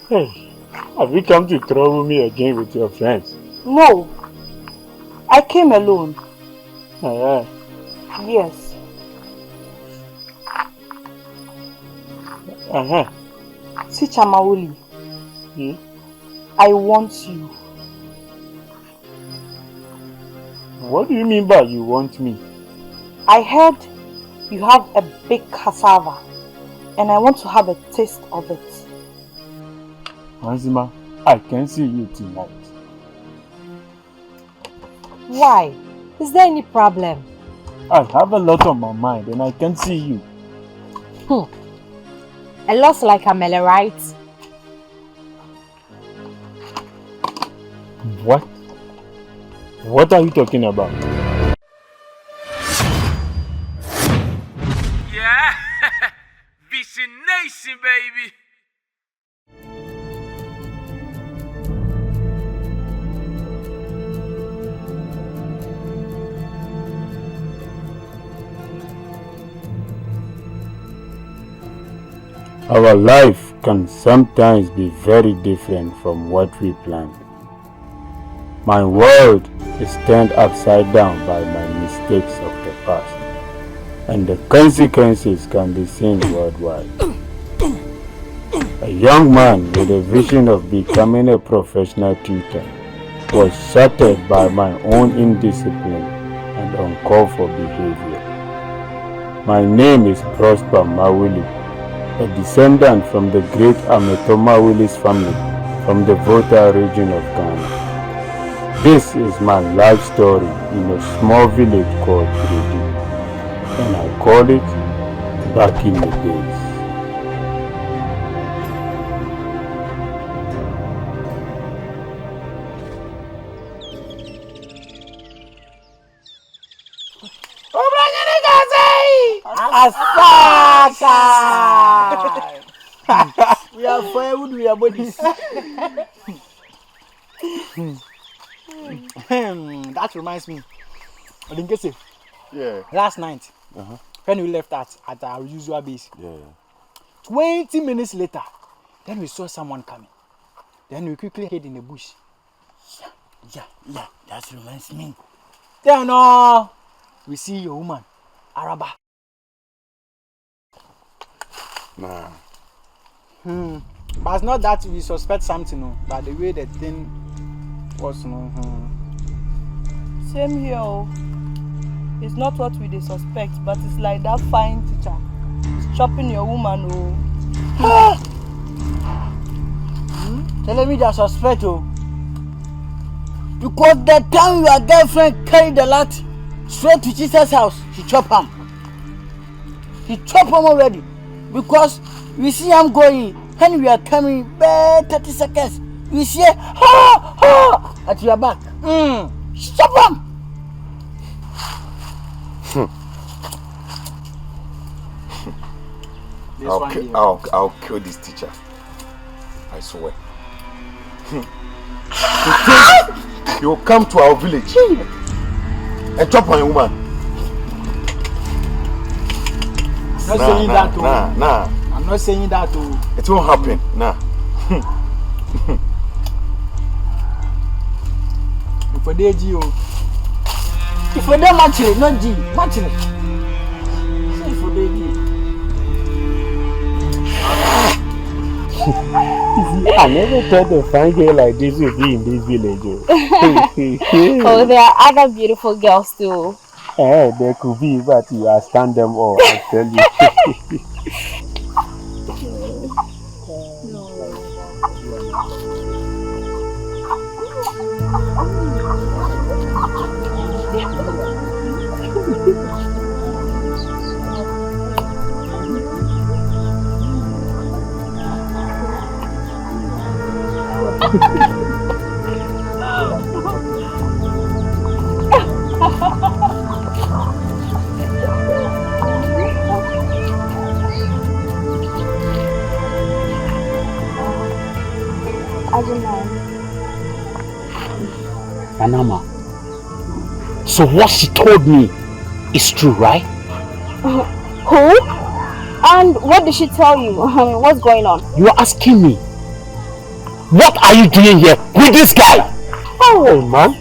Hey, have you come to trouble me again with your friends? No, I came alone. Yes. See Chamawuli, I want you. What do you mean by you want me? I heard you have a big cassava and I want to have a taste of it. Azima, I can see you tonight. Why? Is there any problem? I have a lot on my mind and I can see you. A lot like Amela, right? What? What are you talking about? Yeah, Vision Nation, baby. Our life can sometimes be very different from what we planned. My world is turned upside down by my mistakes of the past, and the consequences can be seen worldwide. A young man with a vision of becoming a professional tutor was shattered by my own indiscipline and uncalled for behavior. My name is Prosper Mawuli, a descendant from the great Ametoma Willis family from the Volta region of Ghana. This is my life story in a small village called Bredi, and I call it Back in the Days. We are firewood, we are bodies. That reminds me. Yeah. Last night, when we left at our usual base, 20 minutes later, then we saw someone coming. Then we quickly hid in the bush. Yeah, that reminds me. Then we see your woman, Araba. Nah. But it's not that we suspect something, no, but the way the thing was, no. Same here. It's not what we dey suspect, but it's like that fine teacher. He's chopping your woman, Telling me that suspect, because the time your girlfriend carried the lot straight to Jesus' house, she chopped him. He chopped him already. Because we see him going, and we are coming, 30 seconds. We see at your back. Stop him! I'll kill this teacher. I swear. You'll come to our village and chop my woman. I'm not saying that too. Nah. I'm not saying that too. It won't happen. Nah. For the G.O. If for them matching, not G, matching it. For the G. I never thought a fine girl like this would be in this village. Oh, there are other beautiful girls too. There could be, but you are stand them all, I tell you. Anama. So what she told me is true, right? Who? And what did she tell you? What's going on? You are asking me. What are you doing here with this guy? Oh man,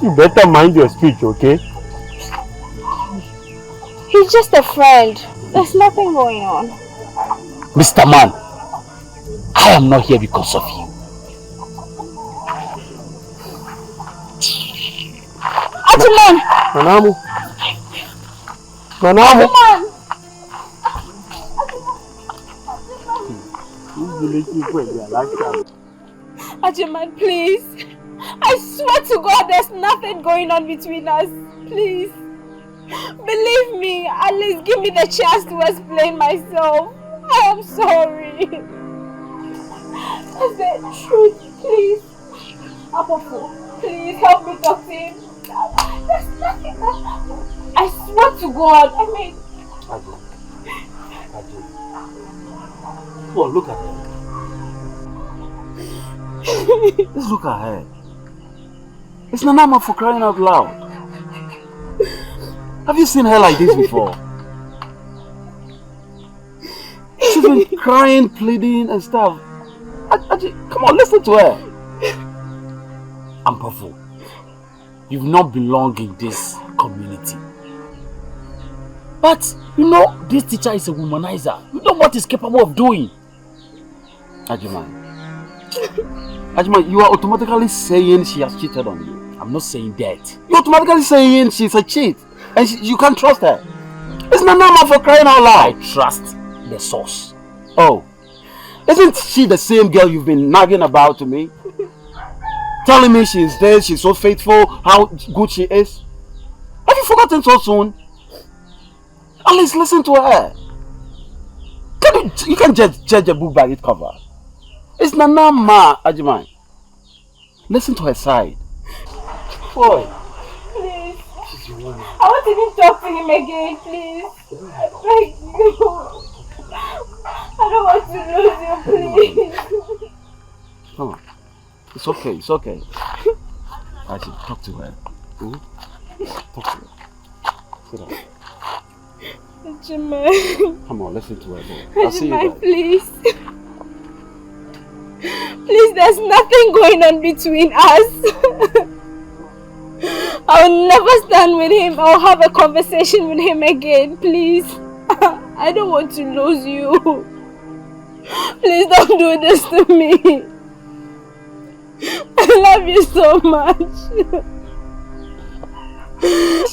you better mind your speech, okay? He's just a friend. There's nothing going on. Mr. Man, I am not here because of you. Ajuman! Manamu. Manamu. Ajuman, please. I swear to God there's nothing going on between us. Please. Believe me. At least give me the chance to explain myself. I am sorry. That's the truth. Please. Apofu, please help me talk to him. There's nothing. I swear to God. I mean... Aju. Oh, look at her. Just look at her. It's Nanama for crying out loud. Have you seen her like this before? She's been crying, pleading and stuff. Come on, listen to her. Ampafu, you've not belonged in this community. But, you know, this teacher is a womanizer. You know what he's capable of doing. Ajuman, you are automatically saying she has cheated on you. I'm not saying that. You're automatically saying she's a cheat. And you can't trust her. It's Nanama for crying out loud. I trust the source. Oh, isn't she the same girl you've been nagging about to me? Telling me she's there, she's so faithful, how good she is. Have you forgotten so soon? At least listen to her. You can't just judge a book by its cover. It's Nanama, Ajuman. Listen to her side. Boy. Please. I want to even talk to him again, please. I beg you. I don't want to lose you, please. Come on. It's okay, it's okay. I should talk to her. Talk to her. Sit down. Ajuman. Come on, listen to her, boy. I'll see you Ajuman, there. please. Please, there's nothing going on between us. I'll never stand with him or have a conversation with him again, please. I don't want to lose you. Please don't do this to me. I love you so much.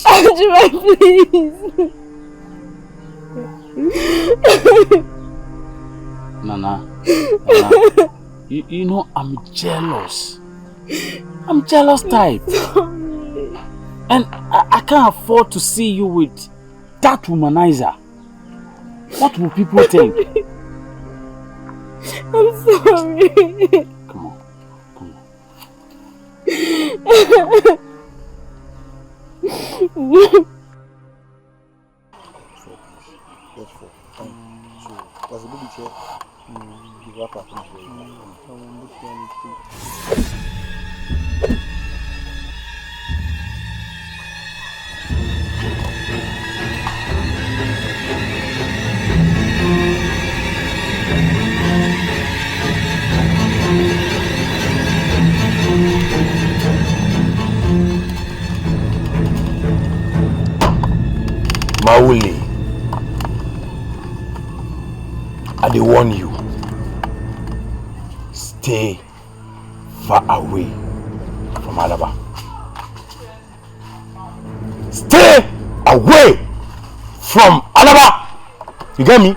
Ajuman, please. Nana, you know I'm jealous. I'm jealous type. And I can't afford to see you with that womanizer. What will people think? I'm sorry. Come on. Mauli, I dey warn you. Stay far away from Alaba. Stay away from Alaba. You get me?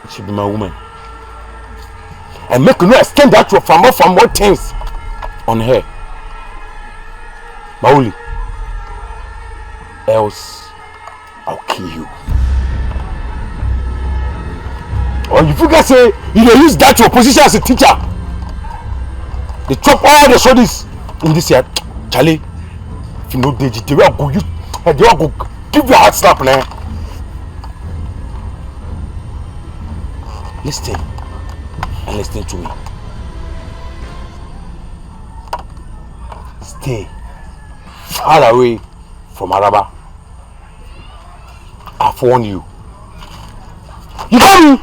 She be my woman. And make no extend that to for more things on her. Mauli. Else I'll kill you. Or if you guys say you dey use that your position as a teacher, they chop all the studies in this year. Charlie, if you know they will go you and they will go give you a hard slap now. Listen and listen to me. Stay far away from Araba. I've warned you. You got me?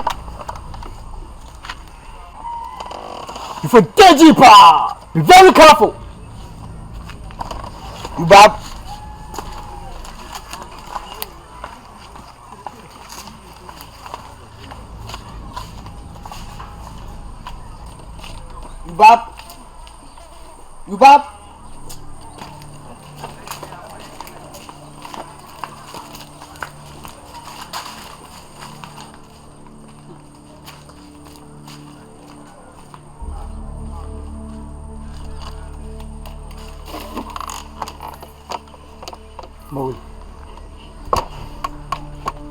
You for deadly pa! Be very careful! You bab? You bab? You bab? Mawuli.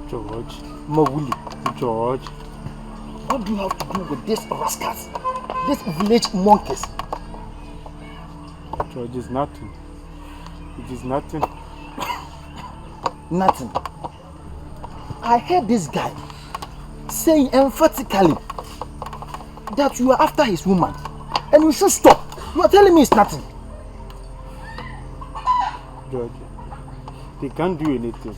George. Mawuli. George. What do you have to do with these rascals? These village monkeys? George is nothing. It is nothing. Nothing. I heard this guy saying emphatically that you are after his woman and you should stop. You are telling me it's nothing. George, he can't do anything.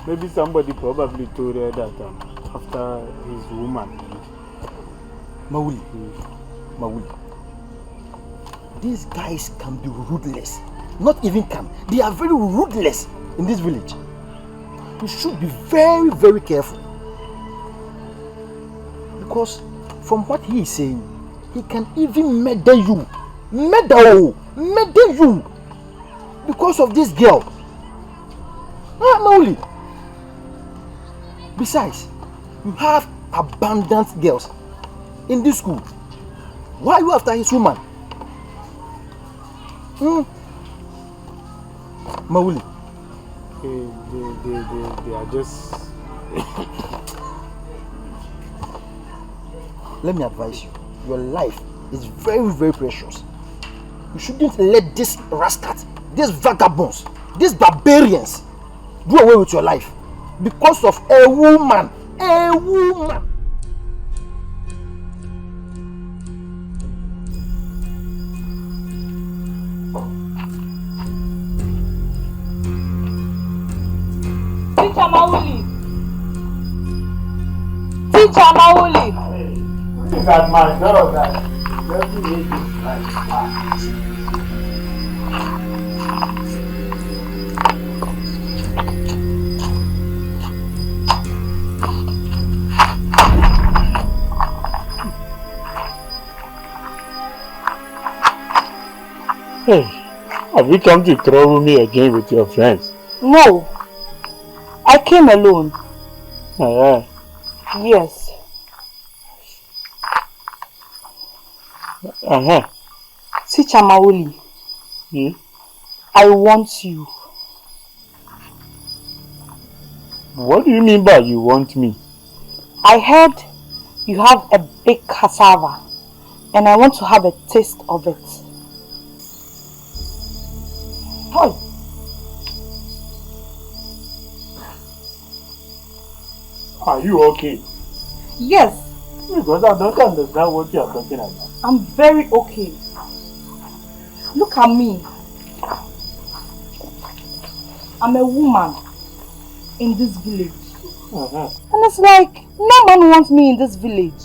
Maybe somebody probably told her that after his woman. Mawuli. Mawuli. These guys can be ruthless. Not even can. They are very ruthless in this village. You should be very, very careful. Because from what he is saying, he can even murder you. Murder you. Because of this girl. Mawuli. Besides, you have abundant girls in this school. Why are you after his woman? Mawuli. They are just... Let me advise you. Your life is very, very precious. You shouldn't let these rascals, these vagabonds, these barbarians do away with your life because of a woman. A woman. Teacher Mawuli. Teacher Mawuli. What is that man? No, that. Let me read this. Hey, have you come to trouble me again with your friends? No. I came alone. Yes. Teacher Mawuli. I want you. What do you mean by you want me? I heard you have a big cassava and I want to have a taste of it. Hi. Are you okay? Yes. Because I don't understand what you are talking about. I'm very okay. Look at me. I'm a woman in this village. And it's like, no man wants me in this village.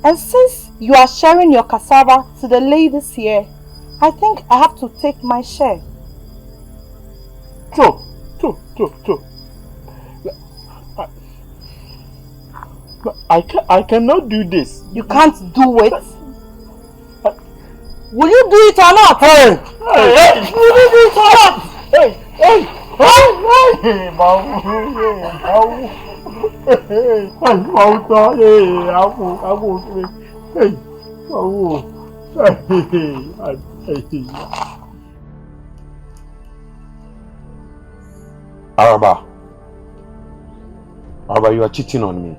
And since you are sharing your cassava to the ladies here, I think I have to take my share. True. I cannot do this. You can't do it? Will you do it or not? Hey! Will you do it or not? Hey! Araba, you are cheating on me.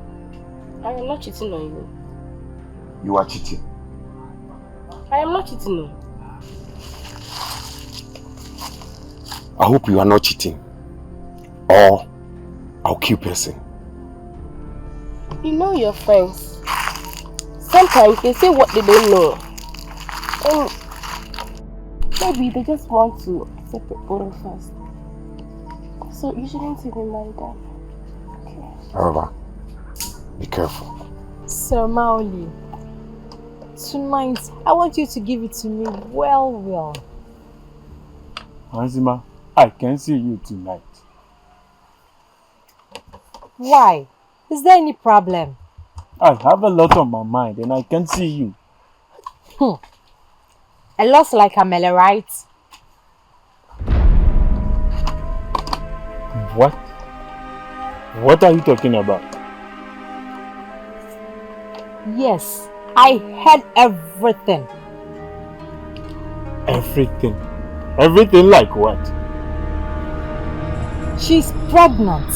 I am not cheating on you. You are cheating. I am not cheating on you. I hope you are not cheating. Or I'll kill person. You know your friends. Sometimes they say what they don't know. And maybe they just want to separate both first. So you shouldn't even mind that. Okay. Araba, be careful. Sir Mawuli, tonight, I want you to give it to me well. Azima, I can see you tonight. Why? Is there any problem? I have a lot on my mind and I can see you. A lot like Amele, right? What? What are you talking about? Yes, I heard everything. Everything? Everything like what? She's pregnant.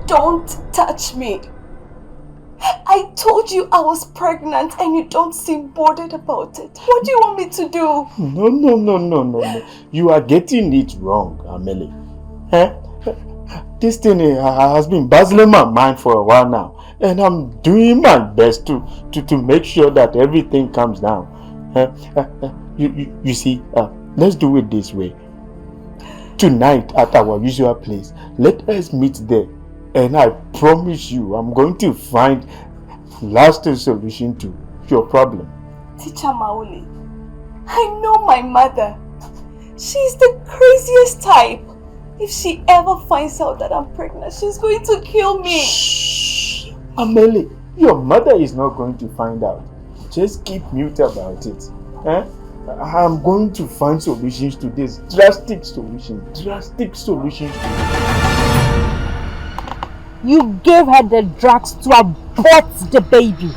Don't touch me. I told you I was pregnant and you don't seem bothered about it. What do you want me to do? No. You are getting it wrong, Amele. This thing has been puzzling my mind for a while now. And I'm doing my best to make sure that everything comes down. You see, let's do it this way. Tonight at our usual place, let us meet there. And I promise you, I'm going to find lasting solution to your problem. Teacher Maoli, I know my mother. She's the craziest type. If she ever finds out that I'm pregnant, she's going to kill me. Shh! Amele, your mother is not going to find out. Just keep mute about it. I'm going to find solutions to this. Drastic solutions. You gave her the drugs to abort the baby.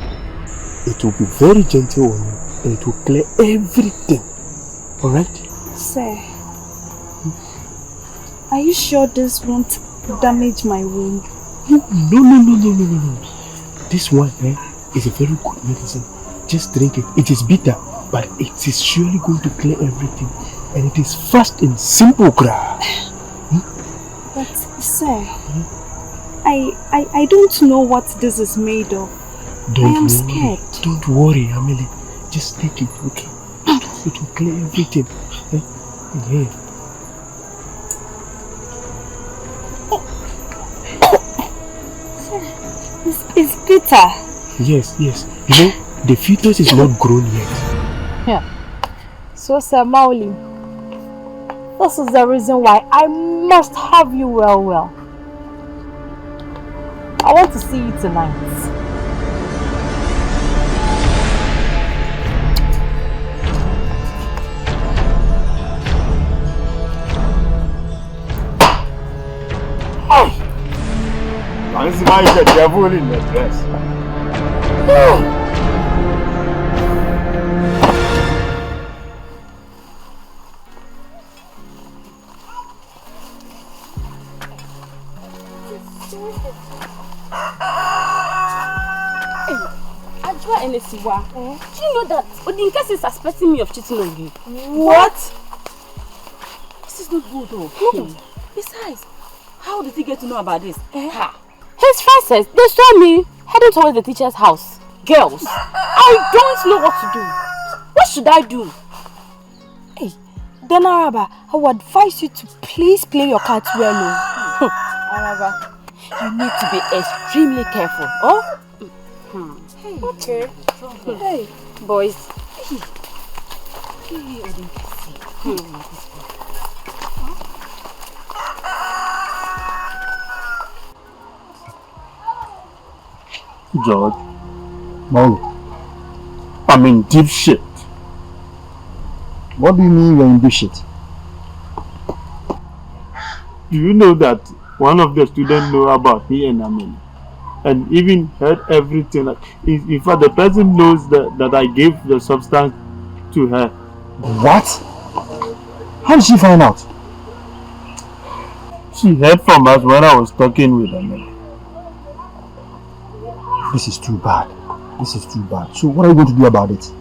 It will be very gentle on you and it will clear everything. Alright? Sir, are you sure this won't damage my womb? No. This one is a very good medicine. Just drink it. It is bitter, but it is surely going to clear everything. And it is fast and simple, Gra. But sir, I don't know what this is made of. I am scared. Don't worry, Amelie. Just take it, okay? It will clear everything. Yeah. It's bitter. Yes. You know, the fetus is not grown yet. Yeah. So, Sir Maoli, this is the reason why I must have you well. I want to see you tonight. Why is the devil in the dress? Ajwa Enesiwa, do you know that Odinka is suspecting me of cheating on you? What? This is not good though. Besides, how did he get to know about this? His friend says they saw me heading towards the teacher's house. Girls, I don't know what to do. What should I do? Hey, then Araba, I would advise you to please play your cards well. Araba, you need to be extremely careful. Oh? Hey. Okay. Hey. Boys. George, Molly, I'm in deep shit. What do you mean you're in deep shit? Do you know that one of the students know about me and Amele. And even heard everything. Like, in fact, the person knows that I gave the substance to her. What? How did she find out? She heard from us when I was talking with Amele. This is too bad. This is too bad. So what are you going to do about it?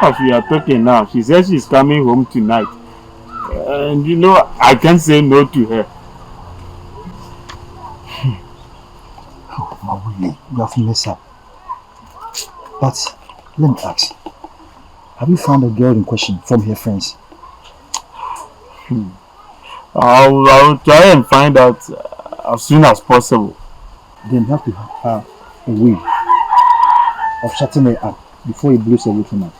As we are talking now, she says she's coming home tonight. And you know, I can't say no to her. Oh, Mawule, you have messed up. But let me ask. Have you found the girl in question from her friends? I'll try and find out as soon as possible. Then you have to have a way of shutting her up before it blows away from her.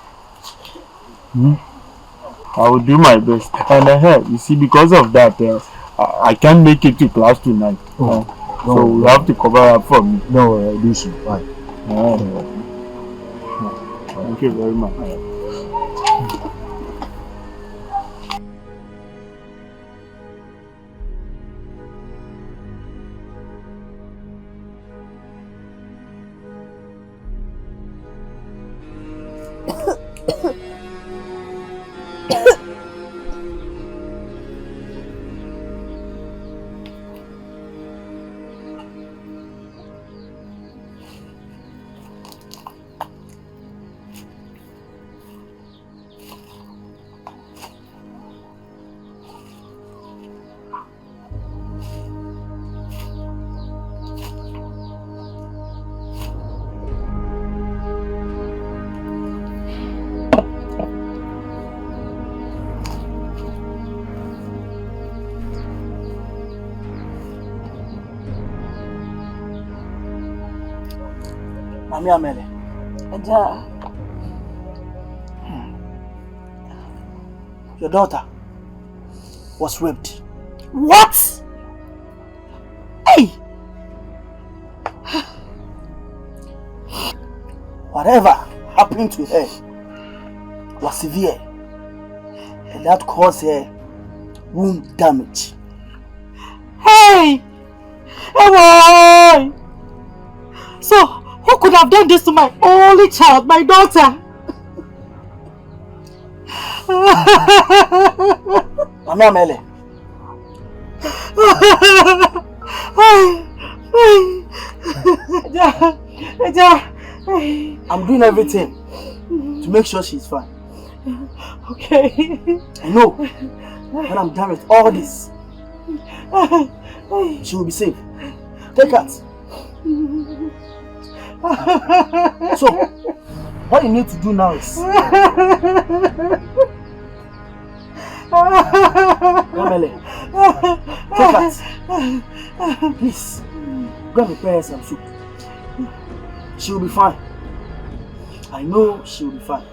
I will do my best. And you see, because of that, I can't make it to class tonight. So you have to cover up for me. No, I'll do so. Bye. Thank you very much. Mami Amele. Aja. Your daughter was raped. What? Hey! Whatever happened to her was severe, and that caused her womb damage. Hey! Oh boy! So, who could have done this to my only child, my daughter? Mami Amele. I'm doing everything to make sure she's fine. Okay. I know when I'm done with all this, she will be safe. Take her. So, what you need to do now is Amele, take her. Please, go and prepare her some soup. She will be fine. I know she will be fine.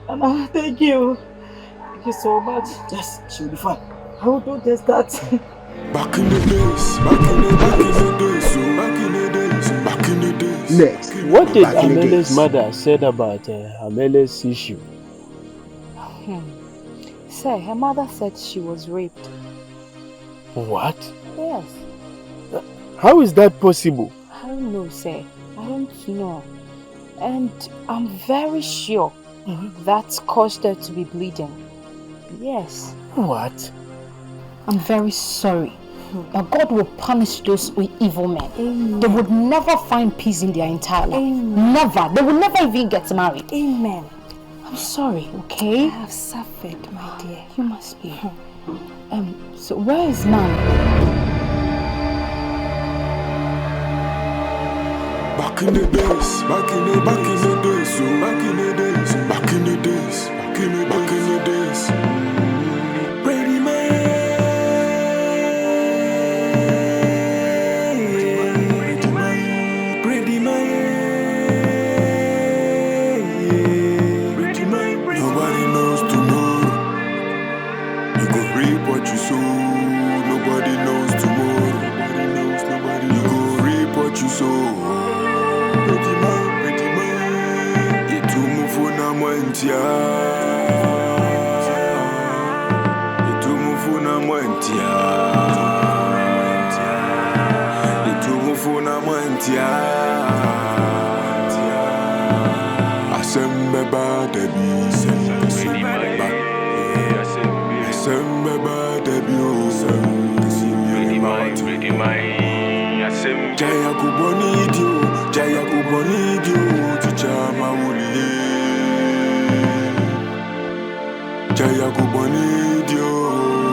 Anna, thank you. Thank you so much. Yes, she will be fine. I will do just that. Back in the days, back in the days. Next. What did Amele's mother said about Amele's issue? Sir, her mother said she was raped. What? Yes. How is that possible? I don't know, sir. I don't know. And I'm very sure that caused her to be bleeding. Yes. What? I'm very sorry. But God will punish those evil men. Amen. They would never find peace in their entire life. Amen. Never. They will never even get married. Amen. I'm sorry, okay? I have suffered, my dear. You must be. So where is Mom? Back in the days, back in the days, so back in the days, back in the days, back in the days. Ready man, ready man. Nobody knows tomorrow. You go reap what you sow. Nobody knows tomorrow. You go reap what you sow. Itu mufuna mwentia wantia. Asembe ba debi, asembe ba debi o. Jaya kuboni dio, ticha mauli. Jaya kuboni dio.